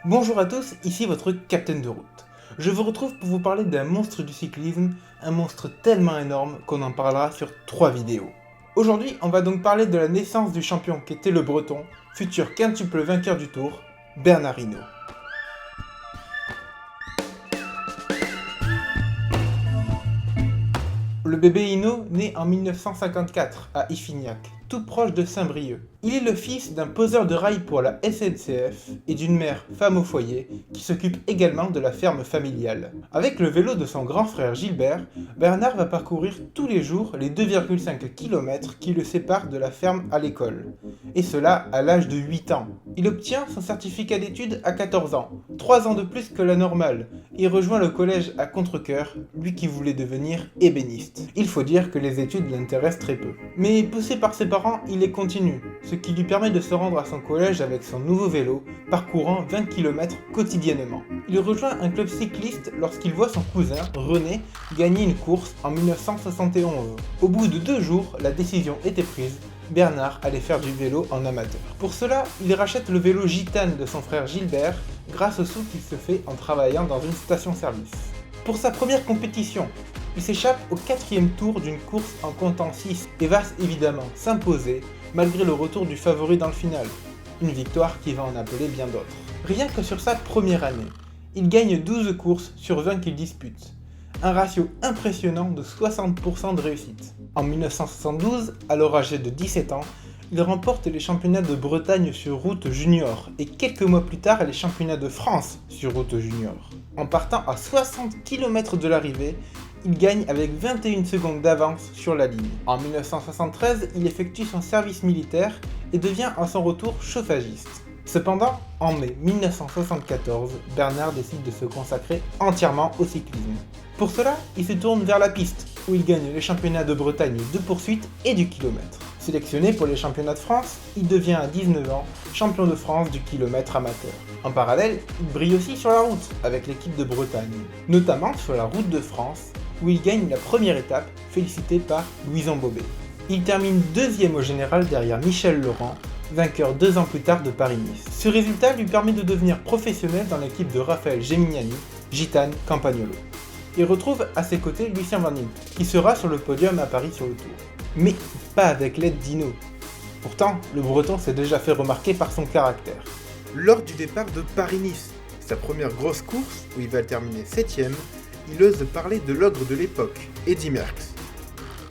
Bonjour à tous, ici votre capitaine de route. Je vous retrouve pour vous parler d'un monstre du cyclisme, un monstre tellement énorme qu'on en parlera sur 3 vidéos. Aujourd'hui, on va donc parler de la naissance du champion qu'était le Breton, futur quintuple vainqueur du Tour, Bernard Hinault. Le bébé Hinault naît en 1954 à Iffignac, tout proche de Saint-Brieuc. Il est le fils d'un poseur de rails pour la SNCF et d'une mère, femme au foyer, qui s'occupe également de la ferme familiale. Avec le vélo de son grand frère Gilbert, Bernard va parcourir tous les jours les 2,5 km qui le séparent de la ferme à l'école. Et cela à l'âge de 8 ans. Il obtient son certificat d'études à 14 ans, 3 ans de plus que la normale, et rejoint le collège à Contrecœur, lui qui voulait devenir ébéniste. Il faut dire que les études l'intéressent très peu. Mais poussé par ses parents, il les continue, ce qui lui permet de se rendre à son collège avec son nouveau vélo, parcourant 20 km quotidiennement. Il rejoint un club cycliste lorsqu'il voit son cousin, René, gagner une course en 1971. Au bout de 2 jours, la décision était prise, Bernard allait faire du vélo en amateur. Pour cela, il rachète le vélo Gitane de son frère Gilbert, grâce aux sous qu'il se fait en travaillant dans une station-service. Pour sa première compétition, il s'échappe au 4e tour d'une course en comptant 6 et va évidemment s'imposer malgré le retour du favori dans le final. Une victoire qui va en appeler bien d'autres. Rien que sur sa première année, il gagne 12 courses sur 20 qu'il dispute. Un ratio impressionnant de 60% de réussite. En 1972, alors âgé de 17 ans, il remporte les championnats de Bretagne sur route junior et quelques mois plus tard les championnats de France sur route junior. En partant à 60 km de l'arrivée, il gagne avec 21 secondes d'avance sur la ligne. En 1973, il effectue son service militaire et devient à son retour chauffagiste. Cependant, en mai 1974, Bernard décide de se consacrer entièrement au cyclisme. Pour cela, il se tourne vers la piste, où il gagne les championnats de Bretagne de poursuite et du kilomètre. Sélectionné pour les championnats de France, il devient à 19 ans champion de France du kilomètre amateur. En parallèle, il brille aussi sur la route avec l'équipe de Bretagne, notamment sur la route de France, où il gagne la première étape, félicité par Louison Bobet. Il termine 2e au général derrière Michel Laurent, vainqueur 2 ans plus tard de Paris-Nice. Ce résultat lui permet de devenir professionnel dans l'équipe de Raphaël Gemignani, Gitane Campagnolo. Il retrouve à ses côtés Lucien Van Impe, qui sera sur le podium à Paris sur le Tour. Mais pas avec l'aide d'Hinault. Pourtant, le Breton s'est déjà fait remarquer par son caractère. Lors du départ de Paris-Nice, sa première grosse course, où il va terminer 7ème, il ose parler de l'ogre de l'époque, Eddy Merckx.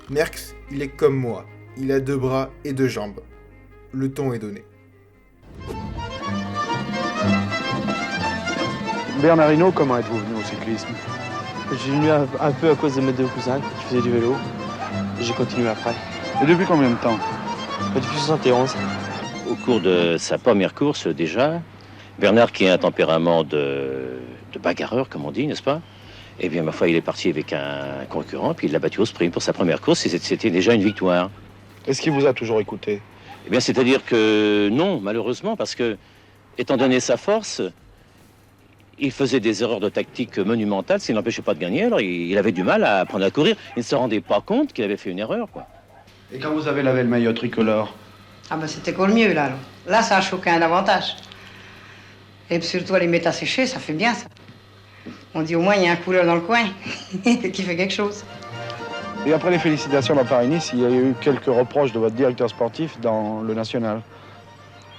Merckx, il est comme moi, il a 2 bras et 2 jambes. Le ton est donné. Bernard Hinault, comment êtes-vous venu au cyclisme? J'ai venu un peu à cause de mes 2 cousins qui faisaient du vélo. Et j'ai continué après. Et depuis combien de temps? Depuis 71. Au cours de sa première course déjà, Bernard, qui a un tempérament de bagarreur, comme on dit, n'est-ce pas? Eh bien, ma foi, il est parti avec un concurrent, puis il l'a battu au sprint pour sa première course, et c'était déjà une victoire. Est-ce qu'il vous a toujours écouté? Eh bien, c'est-à-dire que non, malheureusement, parce que, étant donné sa force, il faisait des erreurs de tactique monumentales, ce qui n'empêchait pas de gagner, alors il avait du mal à apprendre à courir. Il ne se rendait pas compte qu'il avait fait une erreur, quoi. Et quand vous avez lavé le maillot tricolore? Ah ben c'était encore mieux là. Là ça a choqué un davantage. Et puis surtout les mettre à sécher, ça fait bien ça. On dit au moins il y a un couleur dans le coin qui fait quelque chose. Et après les félicitations dans Paris-Nice, il y a eu quelques reproches de votre directeur sportif dans le national.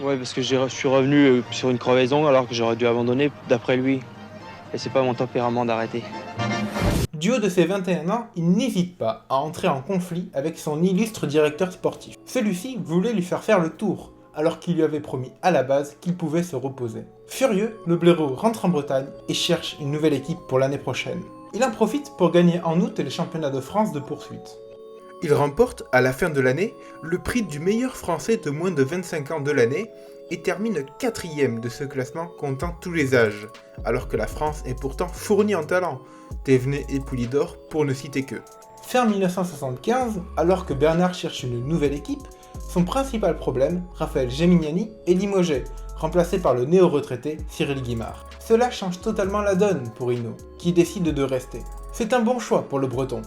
Ouais, parce que je suis revenu sur une crevaison alors que j'aurais dû abandonner d'après lui. Et c'est pas mon tempérament d'arrêter. Du haut de ses 21 ans, il n'hésite pas à entrer en conflit avec son illustre directeur sportif. Celui-ci voulait lui faire le tour, alors qu'il lui avait promis à la base qu'il pouvait se reposer. Furieux, le blaireau rentre en Bretagne et cherche une nouvelle équipe pour l'année prochaine. Il en profite pour gagner en août les championnats de France de poursuite. Il remporte, à la fin de l'année, le prix du meilleur français de moins de 25 ans de l'année et termine 4e de ce classement comptant tous les âges, alors que la France est pourtant fournie en talent, Thévenet et Poulidor pour ne citer que. Fin 1975, alors que Bernard cherche une nouvelle équipe, son principal problème, Raphaël Gemignani, est limogé, remplacé par le néo-retraité Cyril Guimard. Cela change totalement la donne pour Hinault, qui décide de rester. C'est un bon choix pour le Breton,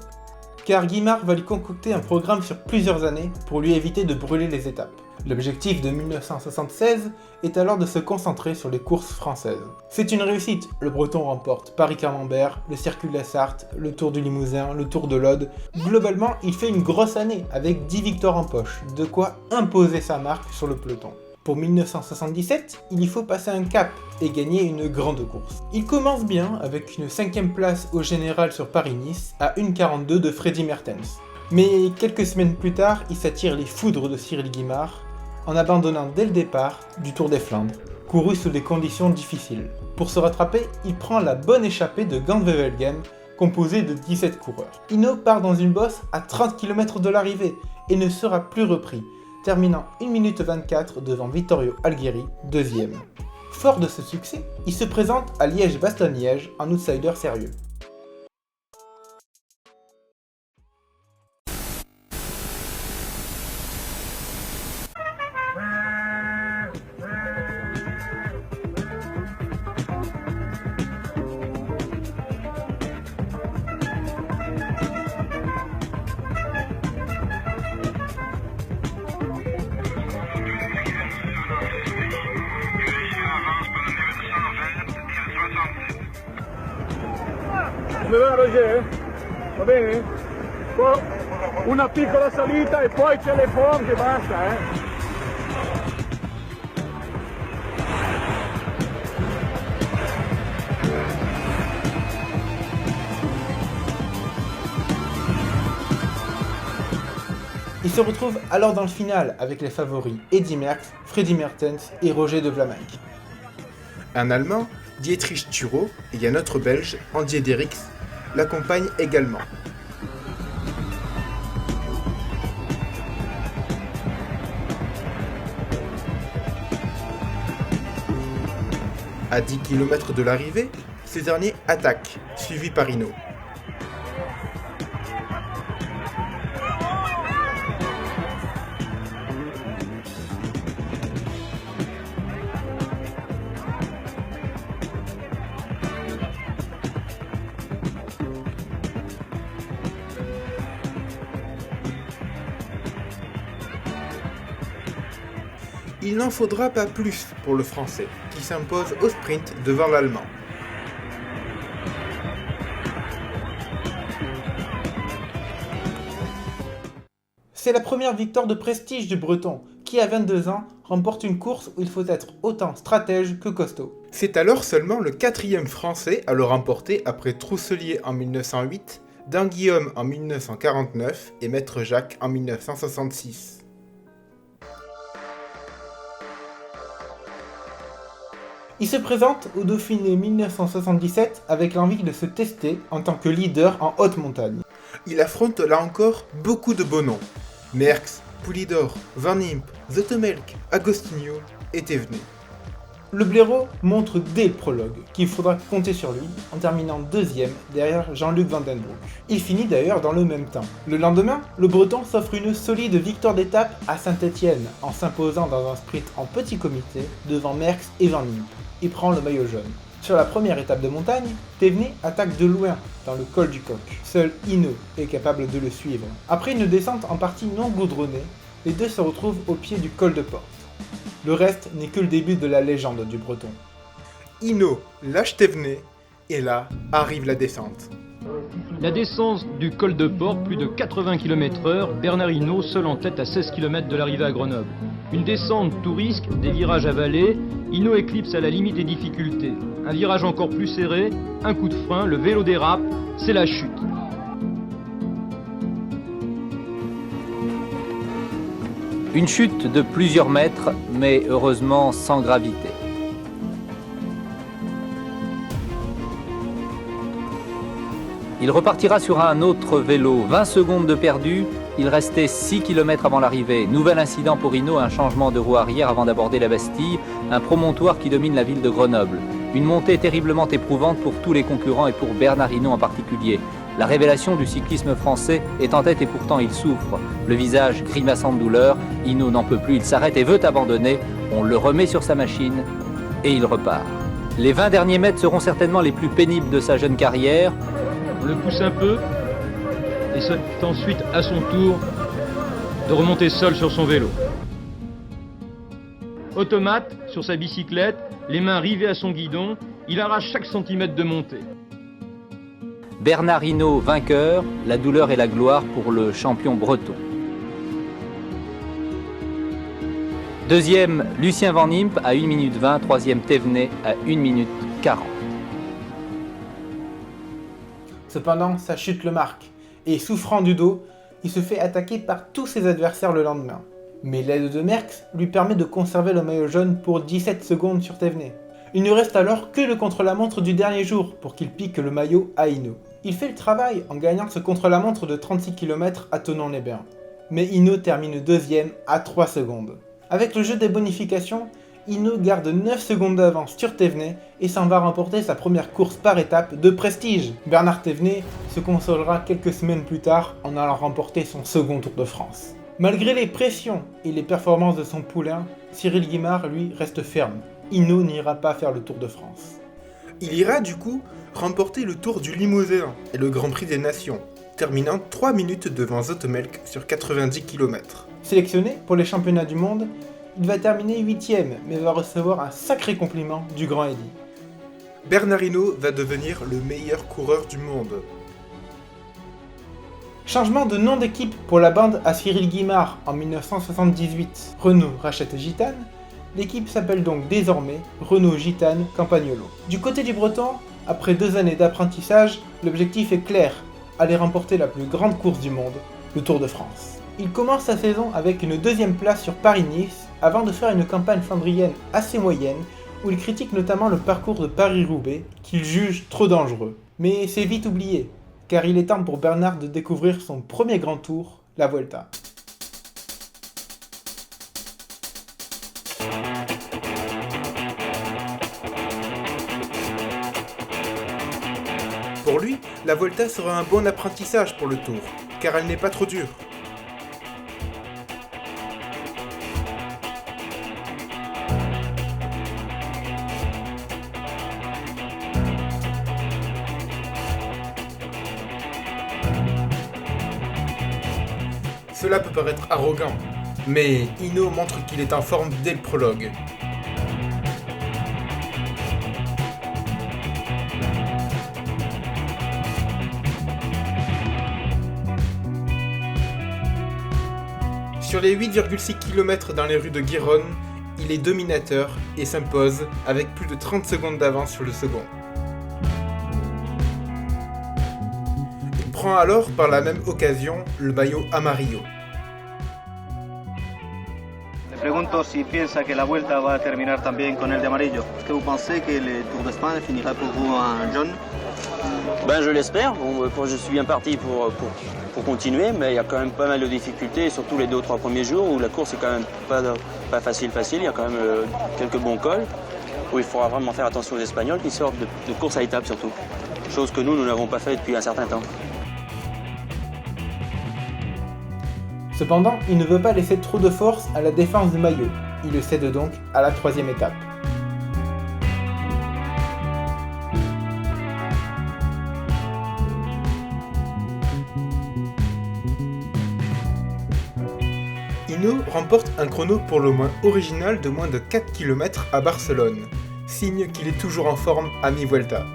car Guimard va lui concocter un programme sur plusieurs années pour lui éviter de brûler les étapes. L'objectif de 1976 est alors de se concentrer sur les courses françaises. C'est une réussite, le Breton remporte Paris-Camembert, le Circuit de la Sarthe, le Tour du Limousin, le Tour de l'Aude. Globalement, il fait une grosse année avec 10 victoires en poche, de quoi imposer sa marque sur le peloton. Pour 1977, il y faut passer un cap et gagner une grande course. Il commence bien avec une 5ème place au général sur Paris-Nice à 1,42 de Freddy Mertens. Mais quelques semaines plus tard, il s'attire les foudres de Cyril Guimard en abandonnant dès le départ du Tour des Flandres, couru sous des conditions difficiles. Pour se rattraper, il prend la bonne échappée de Gand-Wevelgem, composée de 17 coureurs. Hinault part dans une bosse à 30 km de l'arrivée et ne sera plus repris, terminant 1 minute 24 devant Vittorio Algheri, deuxième. Fort de ce succès, il se présente à Liège-Bastogne-Liège en outsider sérieux. Come va Roger? Va bene? Poi una piccola salita e poi c'è le forche e basta, Il se retrouve alors dans le final avec les favoris Eddy Merckx, Freddy Mertens et Roger de Vlaminck. Un Allemand, Dietrich Thurau, et un autre Belge, Andy Derricks, l'accompagnent également. À 10 km de l'arrivée, ces derniers attaquent, suivis par Hinault. Il n'en faudra pas plus pour le Français, qui s'impose au sprint devant l'Allemand. C'est la première victoire de prestige du Breton, qui à 22 ans remporte une course où il faut être autant stratège que costaud. C'est alors seulement le 4e Français à le remporter après Trousselier en 1908, Danguillaume en 1949 et Maître Jacques en 1966. Il se présente au Dauphiné 1977 avec l'envie de se tester en tant que leader en haute montagne. Il affronte là encore beaucoup de beaux noms. Merckx, Poulidor, Van Impe, Zoetemelk, Agostinho et Thévenet. Le blaireau montre dès le prologue qu'il faudra compter sur lui en terminant 2e derrière Jean-Luc Vandenbroek. Il finit d'ailleurs dans le même temps. Le lendemain, le Breton s'offre une solide victoire d'étape à Saint-Étienne en s'imposant dans un sprint en petit comité devant Merckx et Van Impe. Il prend le maillot jaune. Sur la première étape de montagne, Thévenet attaque de loin dans le col du Coq. Seul Hinault est capable de le suivre. Après une descente en partie non goudronnée, les deux se retrouvent au pied du col de Porte. Le reste n'est que le début de la légende du Breton. Hinault lâche Thévenet et là arrive la descente. La descente du col de Porte, plus de 80 km/h, Bernard Hinault seul en tête à 16 km de l'arrivée à Grenoble. Une descente tout risque, des virages à vallée, Hinault éclipse à la limite des difficultés. Un virage encore plus serré, un coup de frein, le vélo dérape, c'est la chute. Une chute de plusieurs mètres, mais heureusement sans gravité. Il repartira sur un autre vélo, 20 secondes de perdu, il restait 6 km avant l'arrivée. Nouvel incident pour Hinault, un changement de roue arrière avant d'aborder la Bastille, un promontoire qui domine la ville de Grenoble. Une montée terriblement éprouvante pour tous les concurrents et pour Bernard Hinault en particulier. La révélation du cyclisme français est en tête et pourtant il souffre. Le visage grimaçant de douleur, Hinault n'en peut plus, il s'arrête et veut abandonner. On le remet sur sa machine et il repart. Les 20 derniers mètres seront certainement les plus pénibles de sa jeune carrière. On le pousse un peu et c'est ensuite à son tour de remonter seul sur son vélo. Automate, sur sa bicyclette, les mains rivées à son guidon, il arrache chaque centimètre de montée. Bernard Hinault vainqueur, la douleur et la gloire pour le champion breton. Deuxième, Lucien Van Impe à 1 minute 20, troisième Thévenet à 1 minute 40. Cependant, sa chute le marque, et souffrant du dos, il se fait attaquer par tous ses adversaires le lendemain. Mais l'aide de Merckx lui permet de conserver le maillot jaune pour 17 secondes sur Thévenet. Il ne reste alors que le contre-la-montre du dernier jour pour qu'il pique le maillot à Hinault. Il fait le travail en gagnant ce contre-la-montre de 36 km à Thonon-les-Bains. Mais Hinault termine deuxième à 3 secondes. Avec le jeu des bonifications, Hinault garde 9 secondes d'avance sur Thévenet et s'en va remporter sa première course par étape de prestige. Bernard Thévenet se consolera quelques semaines plus tard en allant remporter son second Tour de France. Malgré les pressions et les performances de son poulain, Cyril Guimard, lui, reste ferme. Hinault n'ira pas faire le Tour de France. Il ira du coup remporter le Tour du Limousin et le Grand Prix des Nations, terminant 3 minutes devant Zoetemelk sur 90 km. Sélectionné pour les championnats du monde, il va terminer 8ème, mais va recevoir un sacré compliment du grand Eddy. Bernard Hinault va devenir le meilleur coureur du monde. Changement de nom d'équipe pour la bande à Cyril Guimard en 1978. Renault rachète Gitane. L'équipe s'appelle donc désormais Renault Gitane Campagnolo. Du côté du Breton, après 2 années d'apprentissage, l'objectif est clair, aller remporter la plus grande course du monde, le Tour de France. Il commence sa saison avec une 2ème place sur Paris-Nice, avant de faire une campagne flandrienne assez moyenne, où il critique notamment le parcours de Paris-Roubaix, qu'il juge trop dangereux. Mais c'est vite oublié, car il est temps pour Bernard de découvrir son premier grand tour, la Vuelta. Pour lui, la Vuelta sera un bon apprentissage pour le Tour, car elle n'est pas trop dure. Cela peut paraître arrogant, mais Hinault montre qu'il est en forme dès le prologue. Sur les 8,6 km dans les rues de Gijón, il est dominateur et s'impose avec plus de 30 secondes d'avance sur le second. Il prend alors par la même occasion le maillot amarillo. Le pregunto si piensa que la Vuelta va a terminar también con el de amarillo. Est-ce que vous pensez que le Tour d'Espagne finira pour vous en jaune? Ben je l'espère, je suis bien parti pour continuer, mais il y a quand même pas mal de difficultés, et surtout les 2 ou 3 premiers jours où la course est quand même pas facile, il y a quand même quelques bons cols, où il faudra vraiment faire attention aux Espagnols qui sortent de course à étapes surtout, chose que nous n'avons pas fait depuis un certain temps. Cependant, il ne veut pas laisser trop de force à la défense du maillot, il le cède donc à la 3ème étape. Hinault remporte un chrono pour le moins original de moins de 4 km à Barcelone, signe qu'il est toujours en forme à mi-Vuelta.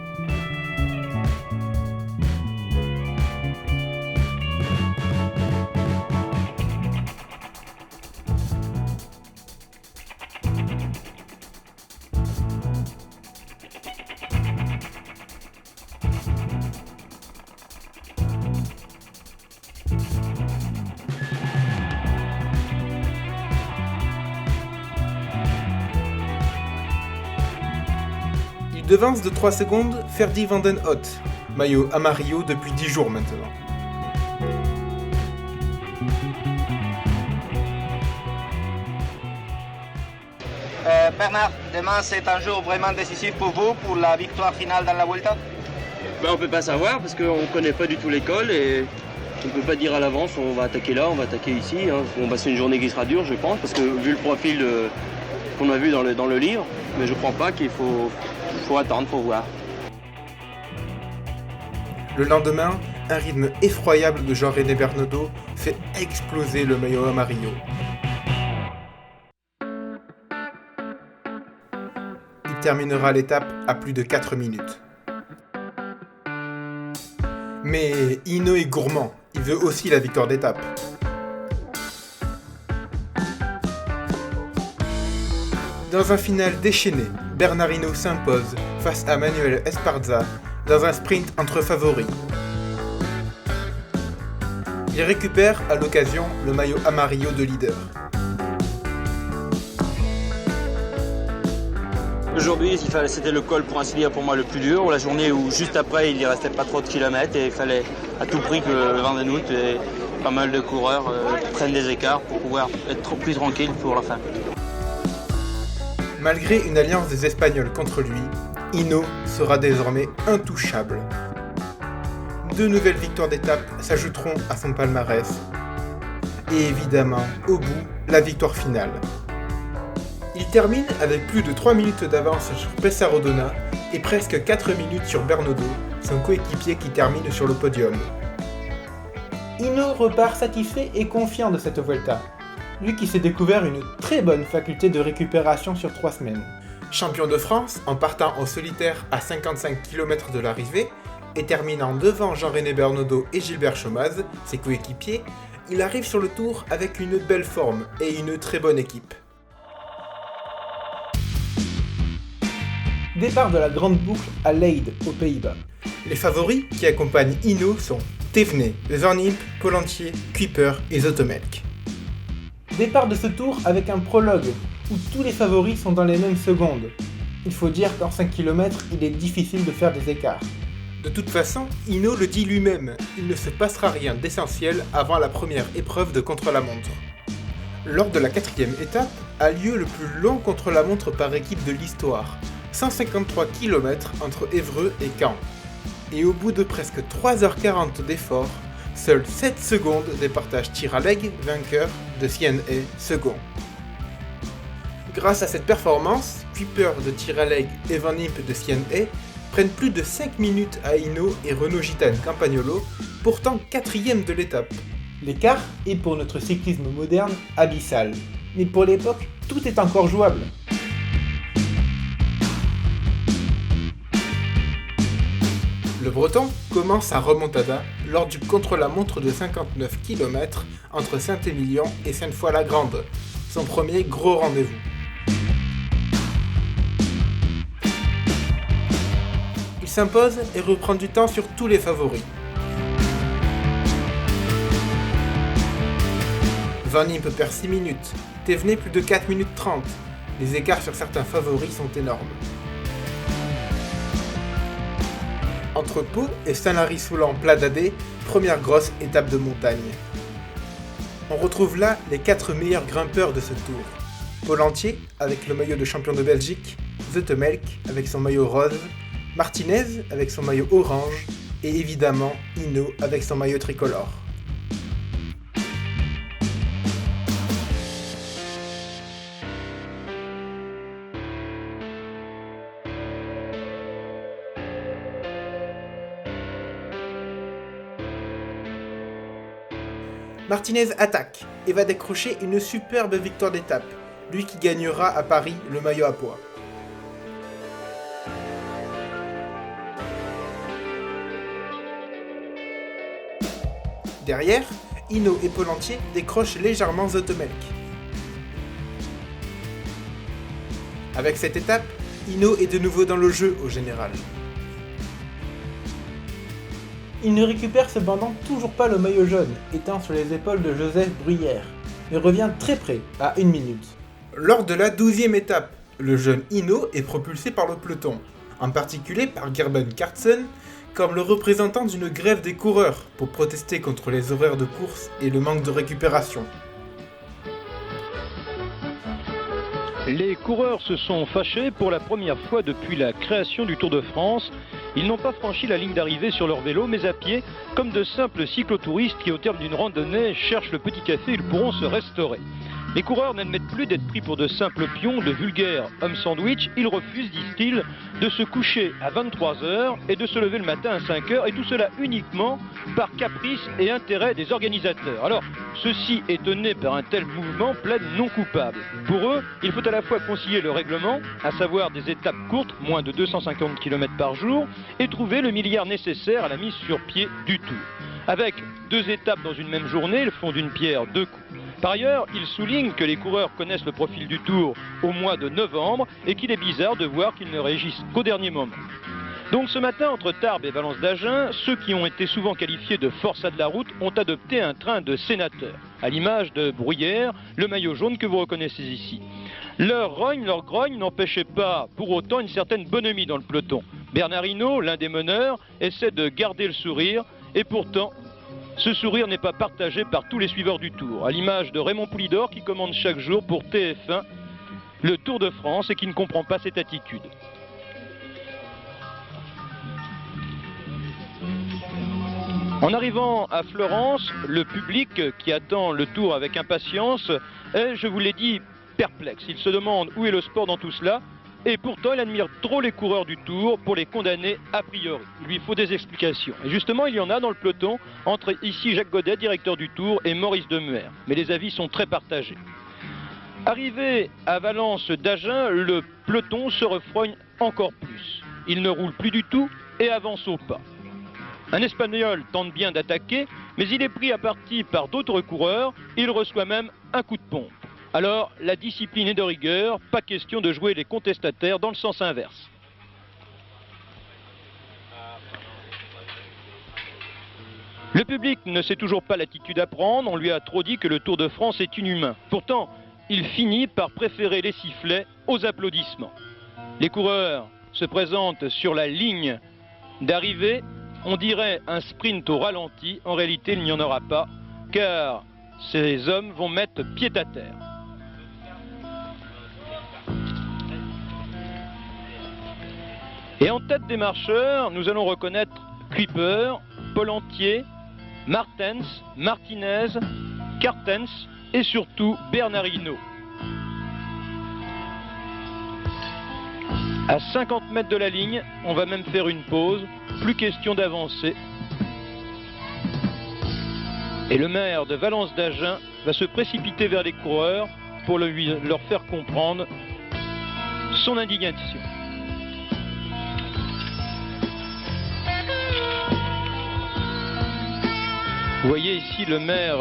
Il devance de 3 secondes Ferdy van den Hot, maillot amarillo depuis 10 jours maintenant. Bernard, demain c'est un jour vraiment décisif pour vous, pour la victoire finale dans la Vuelta? Ben, on peut pas savoir parce qu'on connaît pas du tout l'école et on peut pas dire à l'avance on va attaquer là, on va attaquer ici. On va passer une journée qui sera dure je pense, parce que vu le profil qu'on a vu dans le livre, mais je crois pas qu'il faut attendre, faut voir. Le lendemain, un rythme effroyable de Jean-René Bernaudot fait exploser le maillot amarillo. terminera l'étape à plus de 4 minutes. Mais Hinault est gourmand, il veut aussi la victoire d'étape. Dans un final déchaîné, Bernard Hinault s'impose face à Manuel Esparza dans un sprint entre favoris. Il récupère à l'occasion le maillot amarillo de leader. Aujourd'hui, c'était le col pour ainsi dire pour moi le plus dur. La journée où juste après il ne restait pas trop de kilomètres et il fallait à tout prix que le 20 août et pas mal de coureurs prennent des écarts pour pouvoir être plus tranquille pour la fin. Malgré une alliance des Espagnols contre lui, Hinault sera désormais intouchable. 2 nouvelles victoires d'étape s'ajouteront à son palmarès. Et évidemment, au bout, la victoire finale. Il termine avec plus de 3 minutes d'avance sur Pessarodona et presque 4 minutes sur Bernaudo, son coéquipier qui termine sur le podium. Hinault repart satisfait et confiant de cette Vuelta, lui qui s'est découvert une très bonne faculté de récupération sur 3 semaines. Champion de France en partant en solitaire à 55 km de l'arrivée et terminant devant Jean-René Bernaudo et Gilbert Chaumaz, ses coéquipiers, il arrive sur le Tour avec une belle forme et une très bonne équipe. Départ de la grande boucle à Leyde, aux Pays-Bas. Les favoris qui accompagnent Hinault sont Thévenet, Van Impe, Pollentier, Kuiper et Zoetemelk. Départ de ce tour avec un prologue où tous les favoris sont dans les mêmes secondes. Il faut dire qu'en 5 km, il est difficile de faire des écarts. De toute façon, Hinault le dit lui-même, il ne se passera rien d'essentiel avant la première épreuve de contre-la-montre. Lors de la 4e étape, a lieu le plus long contre-la-montre par équipe de l'histoire, 153 km entre Évreux et Caen. Et au bout de presque 3h40 d'efforts, seules 7 secondes départagent Tiraleg, vainqueur, de Sienhay, second. Grâce à cette performance, Kuiper de Tiraleg et Van Impe de Sienhay prennent plus de 5 minutes à Hinault et Renaud Gitane Campagnolo, pourtant 4e de l'étape. L'écart est pour notre cyclisme moderne abyssal, mais pour l'époque, tout est encore jouable. Le Breton commence sa remontada lors du contre-la-montre de 59 km entre Saint-Émilion et Sainte-Foy-la-Grande, son premier gros rendez-vous. Il s'impose et reprend du temps sur tous les favoris. Van Impe perd 6 minutes, Thévenet plus de 4 minutes 30. Les écarts sur certains favoris sont énormes. Entre Pau et Saint-Lary-Soulan-Pladadé, première grosse étape de montagne. On retrouve là les 4 meilleurs grimpeurs de ce tour. Pollentier avec le maillot de champion de Belgique, Zoetemelk avec son maillot rose, Martinez avec son maillot orange et évidemment Hinault avec son maillot tricolore. Martinez attaque et va décrocher une superbe victoire d'étape, lui qui gagnera à Paris le maillot à pois. Derrière, Hinault et Pollentier décrochent légèrement Zoetemelk. Avec cette étape, Hinault est de nouveau dans le jeu au général. Il ne récupère cependant toujours pas le maillot jaune, étant sur les épaules de Joseph Bruyère, mais revient très près, à 1 minute. Lors de la 12e étape, le jeune Hinault est propulsé par le peloton, en particulier par Gerben Kartsen, comme le représentant d'une grève des coureurs pour protester contre les horaires de course et le manque de récupération. Les coureurs se sont fâchés pour la première fois depuis la création du Tour de France. Ils n'ont pas franchi la ligne d'arrivée sur leur vélo, mais à pied, comme de simples cyclotouristes qui, au terme d'une randonnée, cherchent le petit café où ils pourront se restaurer. Les coureurs n'admettent plus d'être pris pour de simples pions, de vulgaires hommes sandwich. Ils refusent, disent-ils, de se coucher à 23h et de se lever le matin à 5h, et tout cela uniquement par caprice et intérêt des organisateurs. Alors, ceux-ci, étonnés par un tel mouvement, plaident non coupables. Pour eux, il faut à la fois concilier le règlement, à savoir des étapes courtes, moins de 250 km par jour, et trouver le milliard nécessaire à la mise sur pied du Tour. Avec 2 étapes dans une même journée, ils font d'une pierre 2 coups. Par ailleurs, il souligne que les coureurs connaissent le profil du Tour au mois de novembre et qu'il est bizarre de voir qu'ils ne réagissent qu'au dernier moment. Donc ce matin, entre Tarbes et Valence d'Agen, ceux qui ont été souvent qualifiés de forçats de la route ont adopté un train de sénateurs, à l'image de Bruyère, le maillot jaune que vous reconnaissez ici. Leur rogne, leur grogne n'empêchait pas pour autant une certaine bonhomie dans le peloton. Bernard Hinault, l'un des meneurs, essaie de garder le sourire, et pourtant, ce sourire n'est pas partagé par tous les suiveurs du Tour, à l'image de Raymond Poulidor qui commande chaque jour pour TF1 le Tour de France et qui ne comprend pas cette attitude. En arrivant à Florence, le public qui attend le Tour avec impatience est, je vous l'ai dit, perplexe. Il se demande où est le sport dans tout cela. Et pourtant, il admire trop les coureurs du Tour pour les condamner a priori. Il lui faut des explications. Et justement, il y en a dans le peloton, entre ici Jacques Godet, directeur du Tour, et Maurice Demuer. Mais les avis sont très partagés. Arrivé à Valence d'Agen, le peloton se refroigne encore plus. Il ne roule plus du tout et avance au pas. Un Espagnol tente bien d'attaquer, mais il est pris à partie par d'autres coureurs. Il reçoit même un coup de pompe. Alors, la discipline est de rigueur, pas question de jouer les contestataires dans le sens inverse. Le public ne sait toujours pas l'attitude à prendre, on lui a trop dit que le Tour de France est inhumain. Pourtant, il finit par préférer les sifflets aux applaudissements. Les coureurs se présentent sur la ligne d'arrivée, on dirait un sprint au ralenti, en réalité il n'y en aura pas, car ces hommes vont mettre pied à terre. Et en tête des marcheurs, nous allons reconnaître Kuiper, Pollentier, Martens, Martinez, Cartens et surtout Bernard Hinault. À 50 mètres de la ligne, on va même faire une pause, plus question d'avancer. Et le maire de Valence d'Agen va se précipiter vers les coureurs pour leur faire comprendre son indignation. Vous voyez ici le maire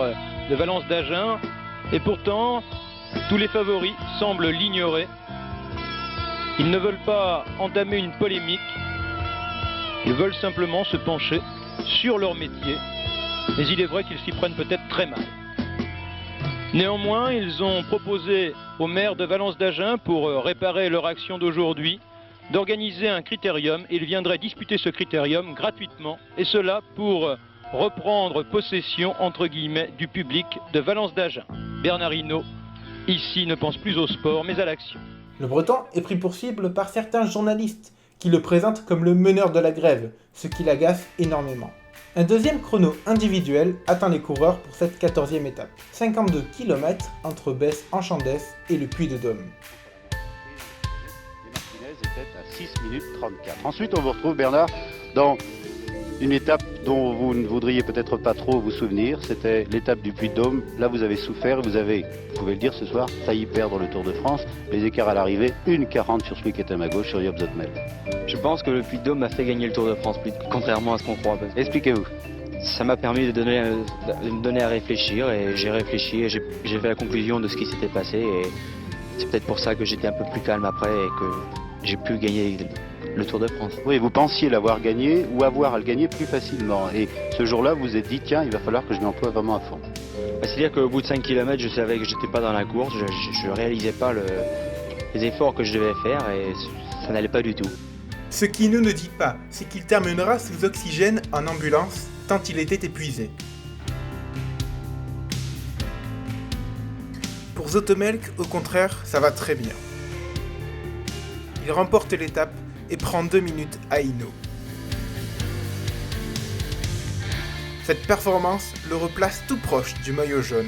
de Valence d'Agen, et pourtant, tous les favoris semblent l'ignorer. Ils ne veulent pas entamer une polémique, ils veulent simplement se pencher sur leur métier, mais il est vrai qu'ils s'y prennent peut-être très mal. Néanmoins, ils ont proposé au maire de Valence d'Agen, pour réparer leur action d'aujourd'hui, d'organiser un critérium. Ils viendraient disputer ce critérium gratuitement, et cela pour reprendre possession, entre guillemets, du public de Valence d'Agen. Bernard Hinault, ici, ne pense plus au sport, mais à l'action. Le Breton est pris pour cible par certains journalistes qui le présentent comme le meneur de la grève, ce qui l'agace énormément. Un deuxième chrono individuel attend les coureurs pour cette 14e étape. 52 km entre Besse-en-Chandès et le Puy-de-Dôme. Martinez était à 6 minutes 34. Ensuite, on vous retrouve, Bernard, dans une étape dont vous ne voudriez peut-être pas trop vous souvenir. C'était l'étape du Puy-de-Dôme. Là, vous avez souffert. Vous avez, vous pouvez le dire ce soir, failli perdre le Tour de France. Les écarts à l'arrivée, 1,40 sur celui qui était à ma gauche, sur Job Zoetemelk. Je pense que le Puy-de-Dôme m'a fait gagner le Tour de France, contrairement à ce qu'on croit. Expliquez-vous. Ça m'a permis de me donner à réfléchir, et j'ai réfléchi et j'ai fait la conclusion de ce qui s'était passé, et c'est peut-être pour ça que j'étais un peu plus calme après et que j'ai pu gagner le Tour de France. Oui, vous pensiez l'avoir gagné ou avoir à le gagner plus facilement, et ce jour-là vous vous êtes dit tiens, il va falloir que je m'y emploie vraiment à fond. C'est-à-dire qu'au bout de 5 km, je savais que j'étais pas dans la course, je réalisais pas les efforts que je devais faire, et ça n'allait pas du tout. Ce qu'il ne dit pas, c'est qu'il terminera sous oxygène en ambulance, tant il était épuisé. Pour Zoetemelk, au contraire, ça va très bien. Il remporte l'étape et prend 2 minutes à Hinault. Cette performance le replace tout proche du maillot jaune.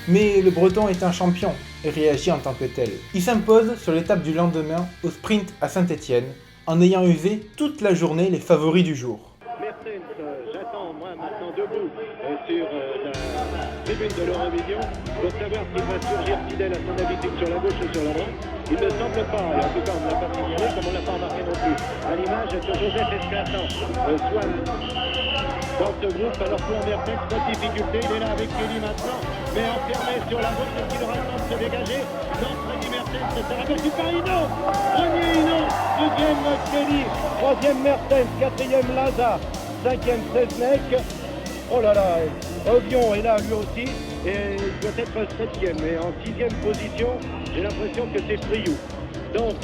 Mais le Breton est un champion et réagit en tant que tel. Il s'impose sur l'étape du lendemain au sprint à Saint-Étienne, en ayant usé toute la journée les favoris du jour. Mertens, j'attends moi maintenant debout sur la tribune de l'Eurovision pour savoir s'il va surgir fidèle à son habitude sur la gauche ou sur la droite. Il ne semble pas, et en tout cas on ne l'a pas signalé comme on ne l'a pas remarqué non plus. À l'image de Joseph Esclatant, soit dans ce groupe, alors pour Mertens, pas de difficulté, il est là avec Kelly maintenant, mais enfermé sur la gauche, est-ce qu'il aura le temps de se dégager? Non, Freddy Mertens se sera battu par Hinault. Premier Hinault, deuxième Kelly, troisième Mertens, quatrième Laza, cinquième Sesnek. Oh là là, Obion est là lui aussi, et il doit être septième, mais en sixième position, j'ai l'impression que c'est Friou. Donc,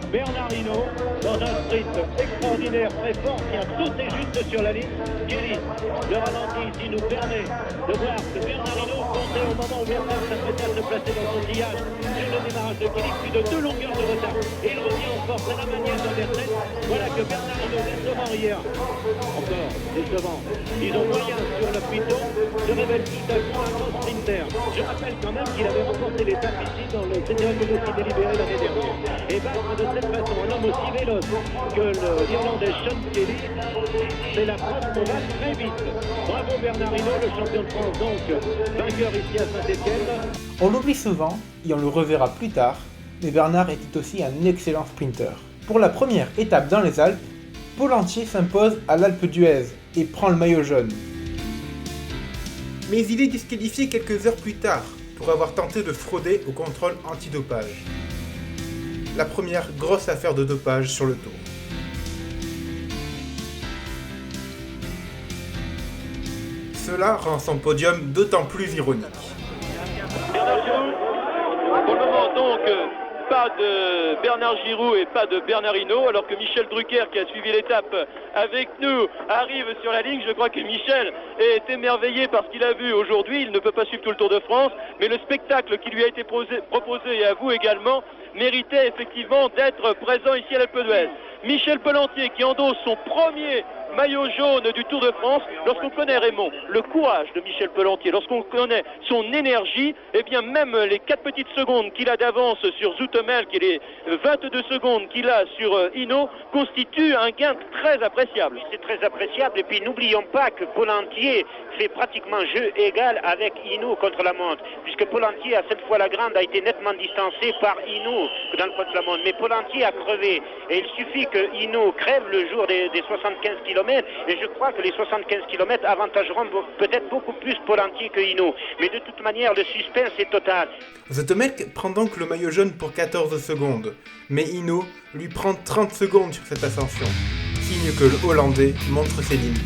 Bernard Hinault, dans un sprint extraordinaire, très fort, qui a sauté juste sur la ligne. Kelly, le ralenti ici nous permet de voir que Bernard Hinault comptait au moment où Mertens s'apprêtait à se placer dans son sillage sur le démarrage de Kelly, plus de 2 longueurs de retard. Et il revient en force à la manière de Mertens. Voilà que Bernard Hinault, décevant hier, encore décevant, ils ont moyen sur le piton, se révèle tout à coup un grand sprinter. Je rappelle quand même qu'il avait remporté l'étape ici dans le Seigneur aussi délibéré l'année dernière. Et battre de cette façon un homme aussi véloce que l'Irlandais Sean Kelly, c'est la preuve qu'on va très vite. Bravo Bernard Hinault, le champion de France donc, vainqueur ici à Saint-Étienne. On l'oublie souvent, et on le reverra plus tard, mais Bernard était aussi un excellent sprinter. Pour la première étape dans les Alpes, Pollentier s'impose à l'Alpe d'Huez et prend le maillot jaune. Mais il est disqualifié quelques heures plus tard pour avoir tenté de frauder au contrôle antidopage. La première grosse affaire de dopage sur le Tour. Cela rend son podium d'autant plus ironique. Pour le moment donc, pas de Bernard Giraud et pas de Bernard Hinault, alors que Michel Drucker, qui a suivi l'étape avec nous, arrive sur la ligne. Je crois que Michel est émerveillé par ce qu'il a vu aujourd'hui. Il ne peut pas suivre tout le Tour de France, mais le spectacle qui lui a été proposé, et à vous également, méritait effectivement d'être présent ici à l'Alpe d'Huez. Michel Pollentier qui endosse son premier maillot jaune du Tour de France. Lorsqu'on connaît, Raymond, le courage de Michel Pollentier, lorsqu'on connaît son énergie, et bien même les 4 petites secondes qu'il a d'avance sur Zoetemelk et les 22 secondes qu'il a sur Hinault constituent un gain très appréciable. C'est très appréciable, et puis n'oublions pas que Pollentier fait pratiquement jeu égal avec Hinault contre la montre, puisque Pollentier à cette fois la grande a été nettement distancé par Hinault dans le contre la montre, mais Pollentier a crevé, et il suffit que Hinault crève le jour des 75 km, et je crois que les 75 km avantageront peut-être beaucoup plus Pollentier que Hinault, mais de toute manière le suspense est total. Zoetemelk prend donc le maillot jaune pour 14 secondes, mais Hinault lui prend 30 secondes sur cette ascension, signe que le Hollandais montre ses limites.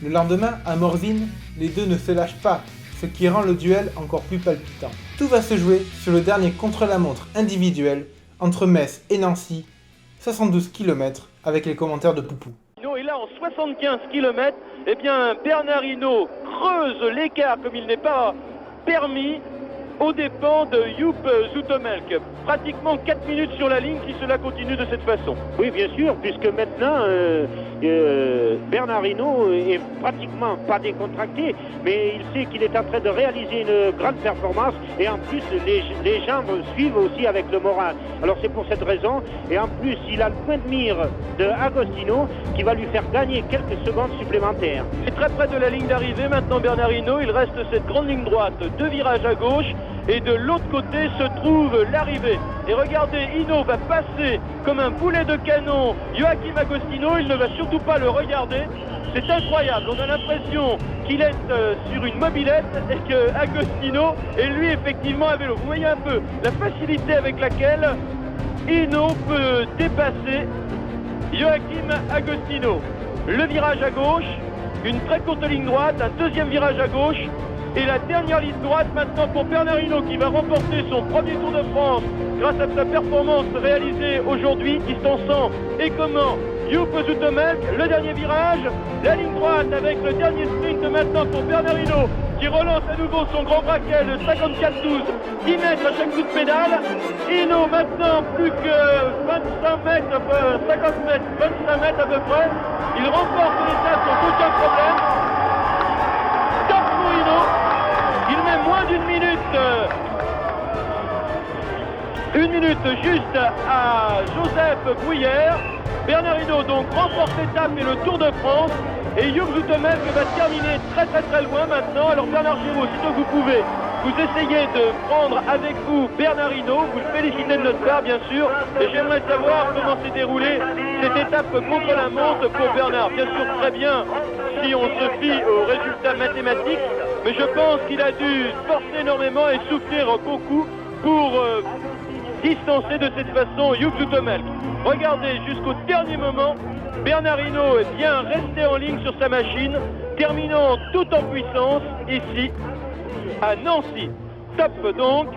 Le lendemain, à Morzine, les deux ne se lâchent pas, ce qui rend le duel encore plus palpitant. Tout va se jouer sur le dernier contre-la-montre individuel entre Metz et Nancy, 72 km, avec les commentaires de Poupou. Hinault est là en 75 km, eh bien Bernard Hinault creuse l'écart comme il n'est pas permis aux dépens de Joop Zoetemelk. Pratiquement 4 minutes sur la ligne si cela continue de cette façon. Oui, bien sûr, puisque maintenant Bernard Hinault est pratiquement pas décontracté, mais il sait qu'il est en train de réaliser une grande performance, et en plus les jambes suivent aussi avec le moral. Alors c'est pour cette raison, et en plus il a le point de mire de Agostino qui va lui faire gagner quelques secondes supplémentaires. Il est très près de la ligne d'arrivée maintenant Bernard Hinault, il reste cette grande ligne droite, 2 virages à gauche, et de l'autre côté se trouve l'arrivée. Et regardez, Hinault va passer comme un boulet de canon Joachim Agostino, il ne va surtout pas le regarder. C'est incroyable, on a l'impression qu'il est sur une mobilette et que Agostino est lui effectivement à vélo. Vous voyez un peu la facilité avec laquelle Hinault peut dépasser Joachim Agostino. Le virage à gauche, une très courte ligne droite, un deuxième virage à gauche, Et la dernière ligne droite maintenant pour Bernard Hinault qui va remporter son premier Tour de France grâce à sa performance réalisée aujourd'hui, distançant et comment Joop Zoetemelk, le dernier virage, la ligne droite avec le dernier sprint maintenant pour Bernard Hinault qui relance à nouveau son grand braquet, le 54-12, 10 mètres à chaque coup de pédale. Hinault maintenant plus que 25 mètres, 50 mètres, 25 mètres à peu près. Il remporte l'étape sans aucun problème. Top pour Hinault. Il met moins d'une minute juste à Joseph Brouillère. Bernard Hinault donc remporte l'étape et le Tour de France. Et Joop Zoetemelk va terminer très loin maintenant. Alors Bernard Giraud, sitôt que vous pouvez, vous essayez de prendre avec vous Bernard Hinault. Vous le félicitez de notre part bien sûr. Et j'aimerais savoir comment s'est déroulée cette étape contre la montre pour Bernard. Bien sûr très bien si on se fie aux résultats mathématiques. Mais je pense qu'il a dû forcer énormément et souffrir beaucoup pour distancer de cette façon Joop Zoetemelk. Regardez jusqu'au dernier moment, Bernard Hinault est bien resté en ligne sur sa machine, terminant tout en puissance ici à Nancy. Top donc.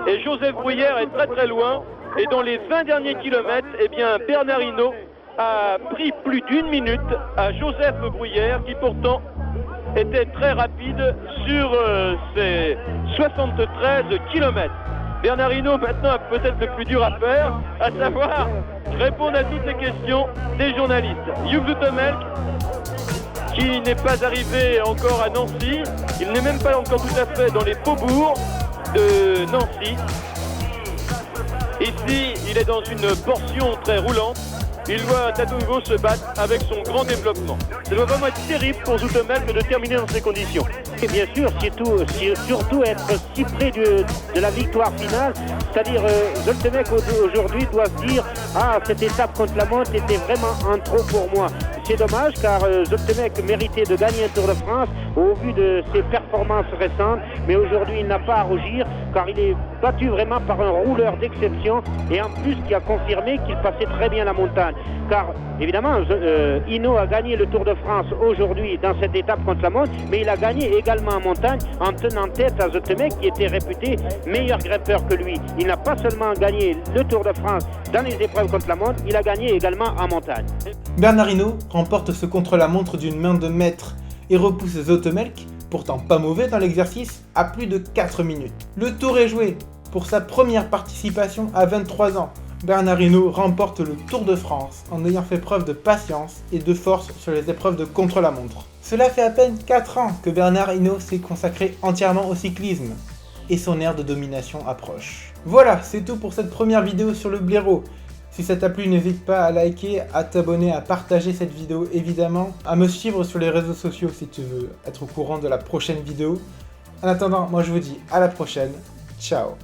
Et Joseph Brouillère est très loin. Et dans les 20 derniers kilomètres, eh bien Bernard Hinault a pris plus d'une minute à Joseph Brouillère qui pourtant était très rapide sur ces 73 kilomètres. Bernard Hinault maintenant a peut-être le plus dur à faire, à savoir répondre à toutes les questions des journalistes. Joop Zoetemelk qui n'est pas arrivé encore à Nancy, il n'est même pas encore tout à fait dans les faubourgs de Nancy. Ici, il est dans une portion très roulante. Il doit à nouveau se battre avec son grand développement. Ça doit vraiment être terrible pour Zoetemelk de terminer dans ces conditions. Et bien sûr, surtout être si près de la victoire finale, c'est-à-dire Zoetemelk aujourd'hui doit se dire « Ah, cette étape contre la montre était vraiment un trop pour moi ». C'est dommage car Zoetemelk méritait de gagner un Tour de France au vu de ses performances récentes, mais aujourd'hui il n'a pas à rougir car il est battu vraiment par un rouleur d'exception et en plus qui a confirmé qu'il passait très bien la montagne. Car évidemment Hinault a gagné le Tour de France aujourd'hui dans cette étape contre la montre, mais il a gagné également en montagne en tenant tête à Zoetemelk qui était réputé meilleur grimpeur que lui. Il n'a pas seulement gagné le Tour de France dans les épreuves contre la montre, il a gagné également en montagne. Bernard Hinault remporte ce contre-la-montre d'une main de maître et repousse Zoetemelk, pourtant pas mauvais dans l'exercice, à plus de 4 minutes. Le tour est joué. Pour sa première participation à 23 ans, Bernard Hinault remporte le Tour de France en ayant fait preuve de patience et de force sur les épreuves de contre-la-montre. Cela fait à peine 4 ans que Bernard Hinault s'est consacré entièrement au cyclisme et son ère de domination approche. Voilà, c'est tout pour cette première vidéo sur le blaireau. Si ça t'a plu, n'hésite pas à liker, à t'abonner, à partager cette vidéo évidemment, à me suivre sur les réseaux sociaux si tu veux être au courant de la prochaine vidéo. En attendant, moi je vous dis à la prochaine, ciao.